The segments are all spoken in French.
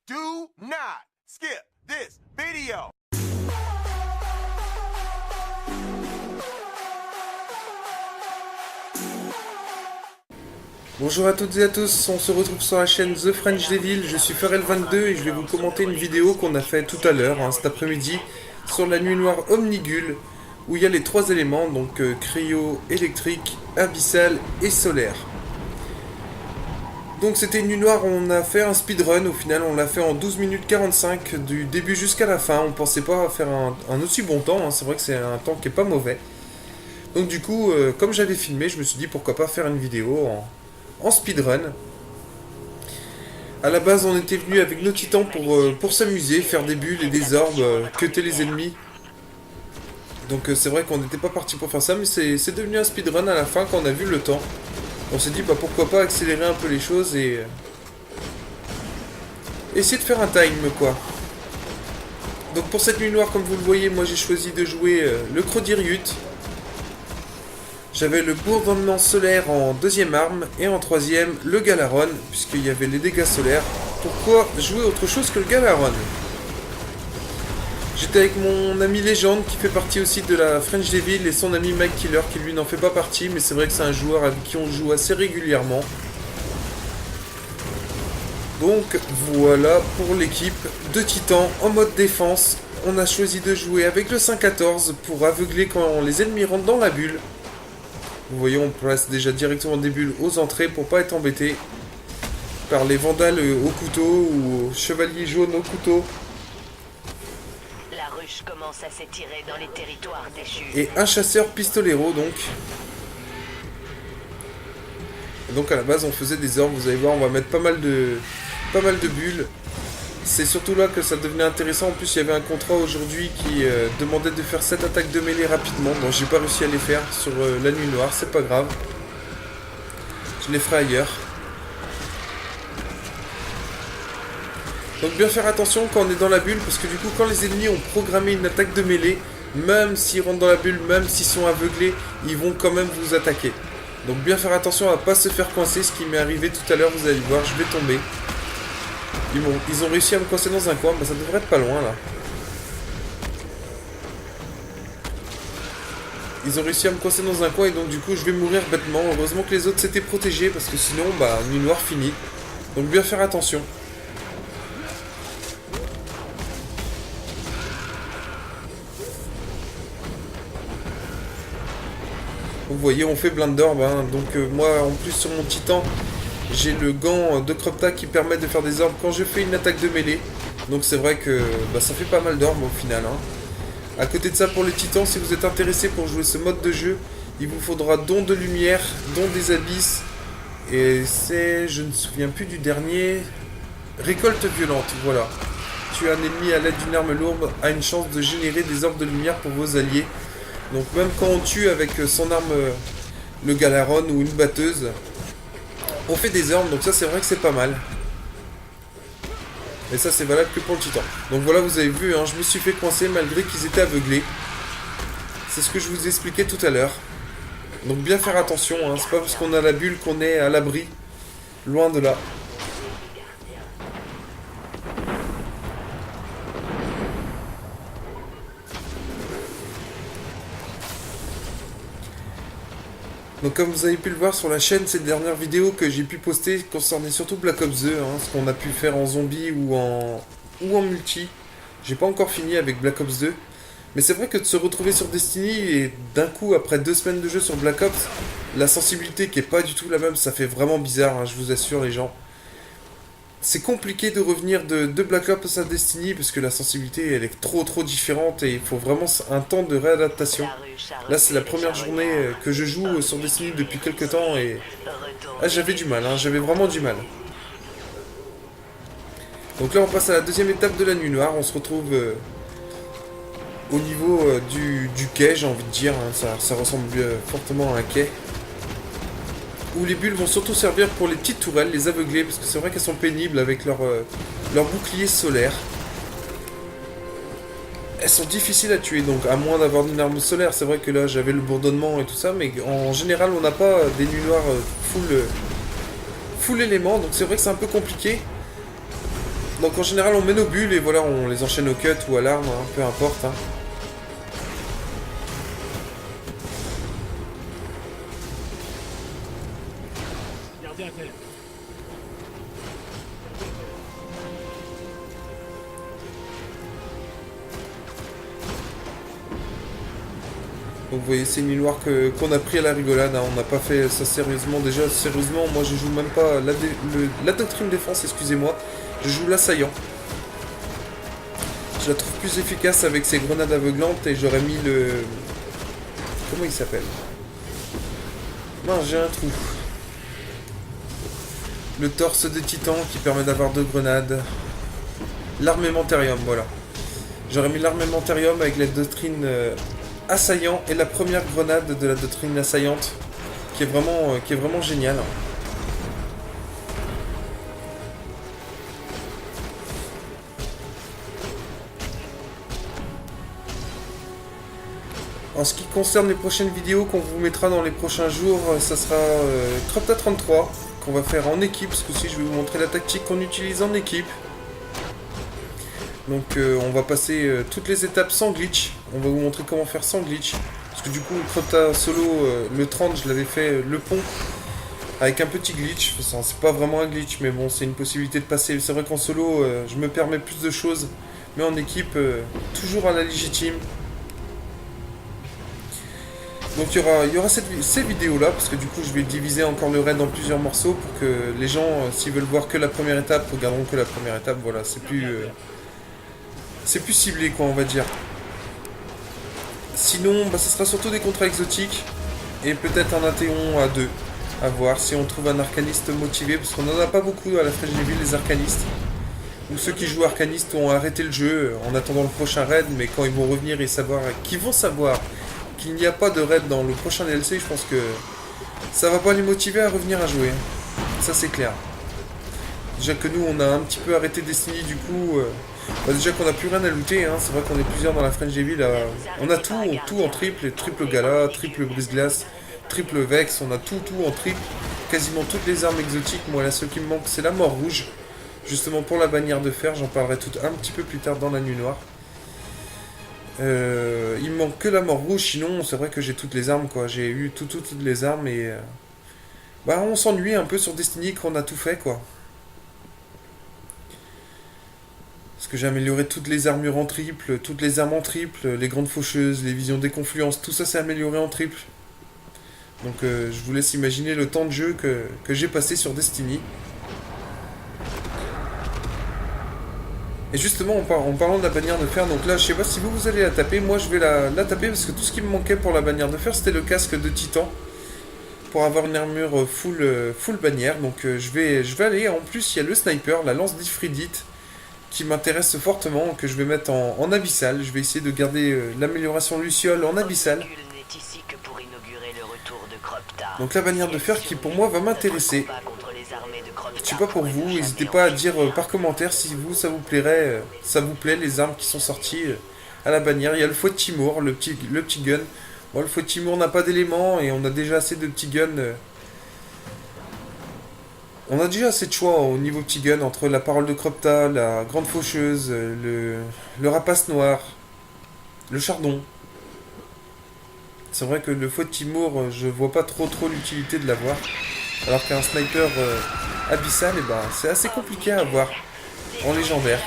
Do not skip this video. Bonjour à toutes et à tous, on se retrouve sur la chaîne The French Devil, je suis Pharrell22 et je vais vous commenter une vidéo qu'on a fait tout à l'heure, cet après-midi, sur la nuit noire Omnigul, où il y a les trois éléments, donc cryo, électrique, abyssal et solaire. Donc c'était une nuit noire, on a fait un speedrun, au final on l'a fait en 12 minutes 45, du début jusqu'à la fin, on pensait pas faire un aussi bon temps, c'est vrai que c'est un temps qui est pas mauvais. Donc du coup, comme j'avais filmé, je me suis dit pourquoi pas faire une vidéo en speedrun. A la base, on était venu avec nos titans pour s'amuser, faire des bulles et des orbes, cutter les ennemis. Donc c'est vrai qu'on n'était pas parti pour faire ça, mais c'est devenu un speedrun à la fin quand on a vu le temps. On s'est dit bah pourquoi pas accélérer un peu les choses et essayer de faire un time quoi. Donc pour cette nuit noire, comme vous le voyez, moi j'ai choisi de jouer le Crodirut. J'avais le bourdonnement solaire en deuxième arme et en troisième le Galaron, puisqu'il y avait les dégâts solaires. Pourquoi jouer autre chose que le Galaron? J'étais avec mon ami Légende qui fait partie aussi de la French Devil et son ami Mike Killer qui lui n'en fait pas partie, mais c'est vrai que c'est un joueur avec qui on joue assez régulièrement. Donc voilà pour l'équipe de Titans en mode défense. On a choisi de jouer avec le 5-14 pour aveugler quand les ennemis rentrent dans la bulle. Vous voyez, on place déjà directement des bulles aux entrées pour pas être embêté par les vandales au couteau ou aux chevaliers jaunes au couteau. La ruche commence à s'étirer dans les territoires déchus. Et un chasseur pistolero donc. Et donc à la base on faisait des orbes, vous allez voir, on va mettre pas mal de bulles. C'est surtout là que ça devenait intéressant. En plus il y avait un contrat aujourd'hui qui demandait de faire 7 attaques de mêlée rapidement. Donc j'ai pas réussi à les faire sur la nuit noire, c'est pas grave. Je les ferai ailleurs. Donc bien faire attention quand on est dans la bulle, parce que du coup quand les ennemis ont programmé une attaque de mêlée, même s'ils rentrent dans la bulle, même s'ils sont aveuglés, ils vont quand même vous attaquer. Donc bien faire attention à pas se faire coincer, ce qui m'est arrivé tout à l'heure, vous allez voir, je vais tomber. Ils ont réussi à me coincer dans un coin, bah ça devrait être pas loin là. Ils ont réussi à me coincer dans un coin et donc du coup je vais mourir bêtement. Heureusement que les autres s'étaient protégés parce que sinon bah nuit noire finie. Donc bien faire attention. Vous voyez on fait plein d'orbes donc moi en plus sur mon titan j'ai le gant de Cropta qui permet de faire des orbes quand je fais une attaque de mêlée. Donc c'est vrai que bah, ça fait pas mal d'orbes au final. À côté de ça, pour les titans, si vous êtes intéressé pour jouer ce mode de jeu, il vous faudra don de lumière, don des abysses. Et c'est, je ne me souviens plus du dernier, récolte violente, voilà. Tuer un ennemi à l'aide d'une arme lourde a une chance de générer des orbes de lumière pour vos alliés. Donc même quand on tue avec son arme, le Galaron ou une batteuse, on fait des orbes, donc ça c'est vrai que c'est pas mal. Et ça c'est valable que pour le titan. Donc voilà, vous avez vu, je me suis fait coincer malgré qu'ils étaient aveuglés. C'est ce que je vous expliquais tout à l'heure. Donc bien faire attention, c'est pas parce qu'on a la bulle qu'on est à l'abri. Loin de là. Donc comme vous avez pu le voir sur la chaîne, ces dernières vidéos que j'ai pu poster concernaient surtout Black Ops 2, ce qu'on a pu faire en zombie ou en multi. J'ai pas encore fini avec Black Ops 2. Mais c'est vrai que de se retrouver sur Destiny et d'un coup, après 2 semaines de jeu sur Black Ops, la sensibilité qui est pas du tout la même, ça fait vraiment bizarre, je vous assure les gens. C'est compliqué de revenir de Black Ops à Destiny parce que la sensibilité elle est trop différente et il faut vraiment un temps de réadaptation. Là c'est la première journée que je joue sur Destiny depuis quelques temps et j'avais du mal, j'avais vraiment du mal. Donc là on passe à la deuxième étape de la nuit noire, on se retrouve au niveau du quai, j'ai envie de dire, ça ressemble fortement à un quai. Où les bulles vont surtout servir pour les petites tourelles, les aveugler, parce que c'est vrai qu'elles sont pénibles avec leur bouclier solaire. Elles sont difficiles à tuer, donc à moins d'avoir une arme solaire, c'est vrai que là j'avais le bourdonnement et tout ça, mais en général on n'a pas des nuits noires full éléments, donc c'est vrai que c'est un peu compliqué. Donc en général on met nos bulles et voilà, on les enchaîne au cut ou à l'arme, hein, peu importe. Hein. Gardez à terre. Donc vous voyez, c'est une île noire qu'on a pris à la rigolade, hein. On n'a pas fait ça sérieusement. Déjà, sérieusement, moi je joue même pas la doctrine défense, excusez-moi. Je joue l'assaillant. Je la trouve plus efficace avec ses grenades aveuglantes et j'aurais mis le... Comment il s'appelle? Non, j'ai un trou. Le torse de titan qui permet d'avoir 2 grenades. L'armamentarium, voilà. J'aurais mis l'armamentarium avec la doctrine... assaillant et la première grenade de la doctrine assaillante qui est vraiment géniale. En ce qui concerne les prochaines vidéos qu'on vous mettra dans les prochains jours, ça sera Cropta 33 qu'on va faire en équipe. Ce coup-ci je vais vous montrer la tactique qu'on utilise en équipe. Donc on va passer toutes les étapes sans glitch. On va vous montrer comment faire sans glitch. Parce que du coup, le Cropta solo, le 30, je l'avais fait le pont avec un petit glitch. Enfin, c'est pas vraiment un glitch, mais bon, c'est une possibilité de passer. C'est vrai qu'en solo, je me permets plus de choses. Mais en équipe, toujours à la légitime. Donc il y aura ces vidéos-là, parce que du coup, je vais diviser encore le raid en plusieurs morceaux pour que les gens, s'ils veulent voir que la première étape, regarderont que la première étape. Voilà, c'est plus ciblé, quoi, on va dire. Sinon, bah, ce sera surtout des contrats exotiques et peut-être un Athéon à 2. À voir si on trouve un arcaniste motivé, parce qu'on n'en a pas beaucoup à la Frégéville, les arcanistes. Ou ceux qui jouent arcanistes ont arrêté le jeu en attendant le prochain raid, mais quand ils vont revenir et qu'ils vont savoir qu'il n'y a pas de raid dans le prochain DLC, je pense que ça va pas les motiver à revenir à jouer. Ça c'est clair. Déjà que nous on a un petit peu arrêté Destiny du coup, bah déjà qu'on a plus rien à looter, hein. C'est vrai qu'on est plusieurs dans la Frangeville, on a tout en triple, triple gala, triple brise-glace, triple vex, on a tout en triple, quasiment toutes les armes exotiques. Moi la seule qui me manque c'est la mort rouge, justement pour la bannière de fer, j'en parlerai un petit peu plus tard dans la nuit noire. Il me manque que la mort rouge, sinon c'est vrai que j'ai toutes les armes quoi, j'ai eu toutes les armes et bah on s'ennuie un peu sur Destiny qu'on a tout fait quoi. Parce que j'ai amélioré toutes les armures en triple, toutes les armes en triple, les grandes faucheuses, les visions des confluences, tout ça c'est amélioré en triple. Donc je vous laisse imaginer le temps de jeu que j'ai passé sur Destiny. Et justement, en parlant de la bannière de fer, donc là, je sais pas si vous allez la taper, moi je vais la taper parce que tout ce qui me manquait pour la bannière de fer, c'était le casque de titan. Pour avoir une armure full bannière, donc je vais aller, en plus il y a le sniper, la lance d'Ifridite, qui m'intéresse fortement, que je vais mettre en abyssal. Je vais essayer de garder l'amélioration Luciole en abyssal. Donc la bannière de fer qui pour moi va m'intéresser. Je sais pas pour vous, n'hésitez pas à dire par commentaire si ça vous plairait, ça vous plaît les armes qui sont sorties à la bannière. Il y a le fouet de Timur, le petit gun. Bon, le fouet de Timur n'a pas d'éléments et on a déjà assez de petits guns. On a déjà assez de choix au niveau petit gun entre la parole de Cropta, la grande faucheuse, le rapace noir, le chardon. C'est vrai que le fouet de Timur, je vois pas trop l'utilité de l'avoir. Alors qu'un sniper abyssal, eh ben, c'est assez compliqué à avoir en légendaire.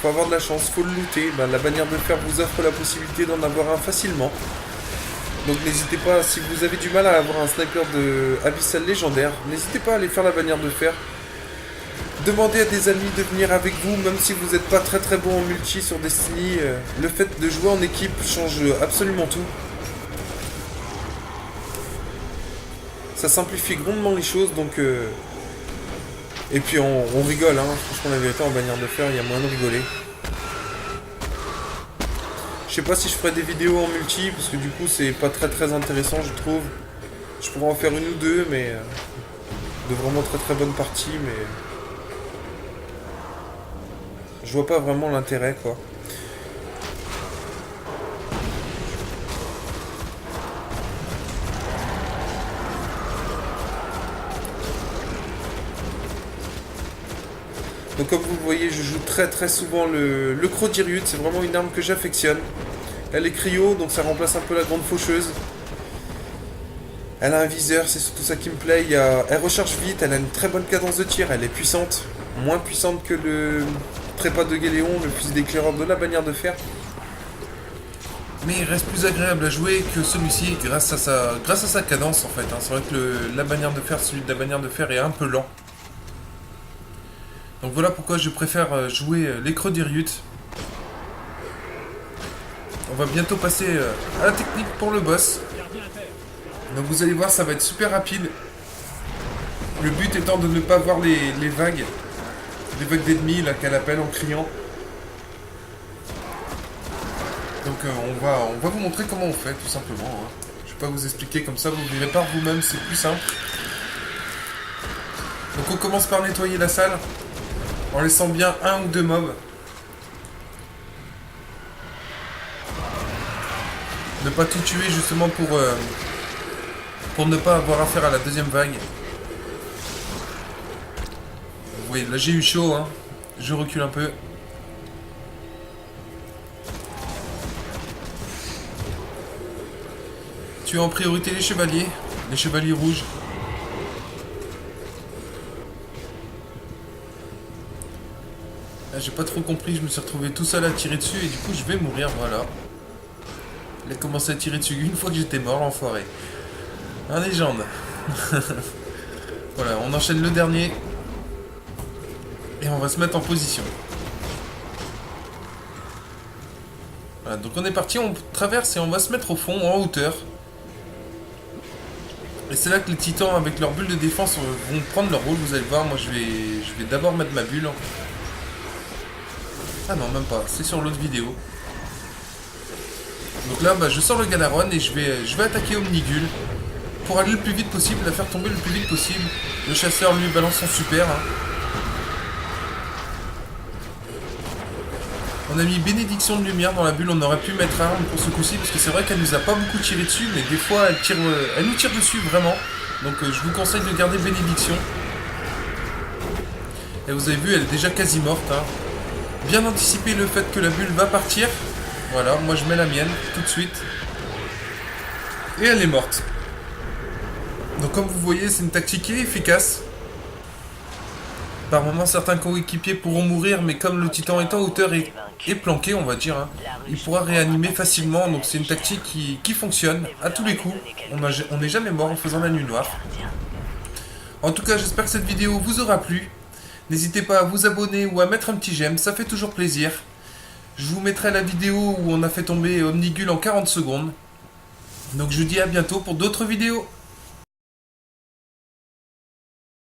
Faut avoir de la chance, faut le looter. Ben, la bannière de fer vous offre la possibilité d'en avoir un facilement. Donc n'hésitez pas, si vous avez du mal à avoir un sniper de abyssal légendaire, n'hésitez pas à aller faire la bannière de fer. Demandez à des amis de venir avec vous, même si vous n'êtes pas très bon en multi sur Destiny. Le fait de jouer en équipe change absolument tout. Ça simplifie grandement les choses, donc... Et puis on rigole, hein. Franchement la vérité en bannière de fer, il y a moyen de rigoler. Je sais pas si je ferai des vidéos en multi, parce que du coup c'est pas très intéressant je trouve. Je pourrais en faire une ou deux, mais... de vraiment très bonnes parties, mais... je vois pas vraiment l'intérêt, quoi. Donc comme vous le voyez, je joue très souvent le Crodirut, c'est vraiment une arme que j'affectionne. Elle est cryo, donc ça remplace un peu la grande faucheuse. Elle a un viseur, c'est surtout ça qui me plaît. Elle recharge vite, elle a une très bonne cadence de tir, elle est puissante. Moins puissante que le trépas de Géléon, le fusil d'éclaireur de la bannière de fer. Mais il reste plus agréable à jouer que celui-ci grâce à sa cadence en fait. Hein. C'est vrai que la bannière de fer, celui de la bannière de fer est un peu lent. Donc voilà pourquoi je préfère jouer les Crodirut. On va bientôt passer à la technique pour le boss. Donc vous allez voir, ça va être super rapide. Le but étant de ne pas voir les vagues. Les vagues d'ennemis là qu'elle appelle en criant. Donc on va vous montrer comment on fait tout simplement. Hein. Je vais pas vous expliquer comme ça, vous verrez par vous-même, c'est plus simple. Donc on commence par nettoyer la salle. En laissant bien un ou deux mobs. Ne pas tout tuer justement pour ne pas avoir affaire à la deuxième vague. Vous voyez, là j'ai eu chaud, hein. Je recule un peu. Tuer en priorité les chevaliers rouges. Là, j'ai pas trop compris, je me suis retrouvé tout seul à tirer dessus et du coup je vais mourir, voilà. Il a commencé à tirer dessus une fois que j'étais mort, l'enfoiré. Un légende. Voilà, on enchaîne le dernier. Et on va se mettre en position. Voilà, donc on est parti, on traverse et on va se mettre au fond, en hauteur. Et c'est là que les titans avec leur bulle de défense vont prendre leur rôle, vous allez voir. Moi je vais d'abord mettre ma bulle. Ah non, même pas, c'est sur l'autre vidéo. Donc là, je sors le Galaron et je vais attaquer Omnigul. Pour aller le plus vite possible, la faire tomber le plus vite possible. Le chasseur lui balance son super. Hein. On a mis bénédiction de lumière dans la bulle, on aurait pu mettre arme pour ce coup-ci, parce que c'est vrai qu'elle nous a pas beaucoup tiré dessus, mais des fois elle nous tire dessus vraiment. Donc je vous conseille de garder bénédiction. Et vous avez vu, elle est déjà quasi morte. Hein. Bien anticiper le fait que la bulle va partir. Voilà, moi je mets la mienne tout de suite. Et elle est morte. Donc comme vous voyez, c'est une tactique qui est efficace. Par moments, certains coéquipiers pourront mourir, mais comme le titan est en hauteur et planqué, on va dire, hein, il pourra réanimer facilement. Donc c'est une tactique qui fonctionne à tous les coups. On n'est jamais mort en faisant la nuit noire. En tout cas, j'espère que cette vidéo vous aura plu. N'hésitez pas à vous abonner ou à mettre un petit j'aime, ça fait toujours plaisir. Je vous mettrai la vidéo où on a fait tomber Omnigul en 40 secondes. Donc je vous dis à bientôt pour d'autres vidéos.